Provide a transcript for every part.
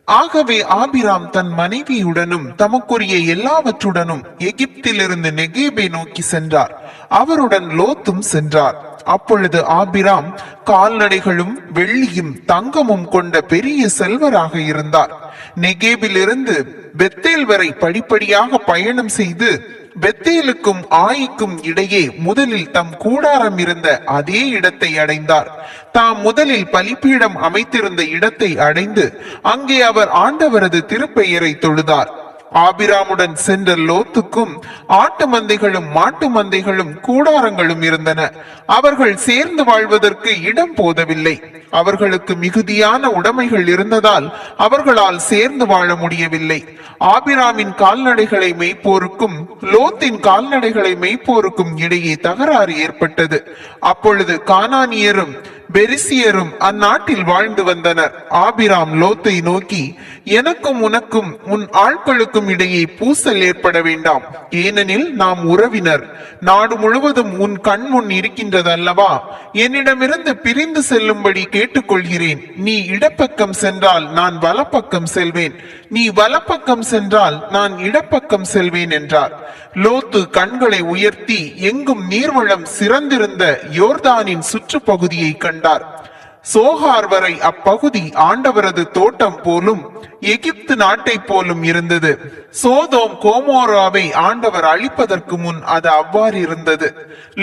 ஆகவே ஆபிராம் தன் மனைவியுடனும் தமக்குரிய எல்லாவற்றுடனும் எகிப்திலிருந்து நெகேபை நோக்கி சென்றார். அவருடன் லோத்தும் சென்றார். அப்பொழுது ஆபிராம் கால்நடைகளும் வெள்ளியும் தங்கமும் கொண்ட பெரிய செல்வராக இருந்தார். நெகேபிலிருந்து பெத்தேல் வரை படிப்படியாக பயணம் செய்து பெத்தேலுக்கும் ஆயிக்கும் இடையே முதலில் தம் கூடாரம் இருந்த அதே இடத்தை அடைந்தார். தாம் முதலில் பலிப்பீடம் அமைத்திருந்த இடத்தை அடைந்து அங்கே அவர் ஆண்டவரது திருப்பெயரை தொழுதார். ஆபிராமுடன் சென்ற லோத்துக்கும் ஆட்டு மந்தைகளும் மாட்டு மந்தைகளும் கூடாரங்களும் இருந்தன. அவர்கள் சேர்ந்து வாழ்வதற்கு இடம் போதவில்லை. அவர்களுக்கு மிகுதியான உடைமைகள் இருந்ததால் அவர்களால் சேர்ந்து வாழ முடியவில்லை. ஆபிராமின் கால்நடைகளை மேய்ப்போருக்கும் லோத்தின் கால்நடைகளை மேய்ப்போருக்கும் இடையே தகராறு ஏற்பட்டது. அப்பொழுது கானானியரும் பெரிசியரும் அந்நாட்டில் வாழ்ந்து வந்தனர். ஆபிராம் லோத்தை நோக்கி, எனக்கும் உனக்கும் உன் ஆட்களுக்கும் இடையே பூசல் ஏற்பட வேண்டாம், ஏனெனில் நாம் உறவினர். நாடு முழுவதும் உன் கண் முன் இருக்கின்றது அல்லவா? என்னிடமிருந்து பிரிந்து செல்லும்படி கேட்டுக்கொள்கிறேன். நீ இடப்பக்கம் சென்றால் நான் வலப்பக்கம் செல்வேன், நீ வலப்பக்கம் சென்றால் நான் இடப்பக்கம் செல்வேன் என்றார். லோத்து கண்களை உயர்த்தி எங்கும் நீர்வளம் சிறந்திருந்த யோர்தானின் சுற்றுப்பகுதியை கண்டார். சோகார் வரை அப்பகுதி ஆண்டவரது தோட்டம் போலும் எகிப்து நாட்டை போலும் இருந்தது. சோதோம் கோமோராவை ஆண்டவர் அழிப்பதற்கு முன் அது அவ்வாறு இருந்தது.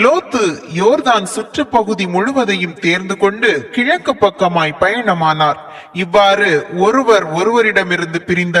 லோத்து யோர்தான் சுற்றுப்பகுதி முழுவதையும் தேர்ந்து கொண்டு கிழக்கு பக்கமாய் பயணமானார். இவ்வாறு ஒருவரிடமிருந்து பிரிந்த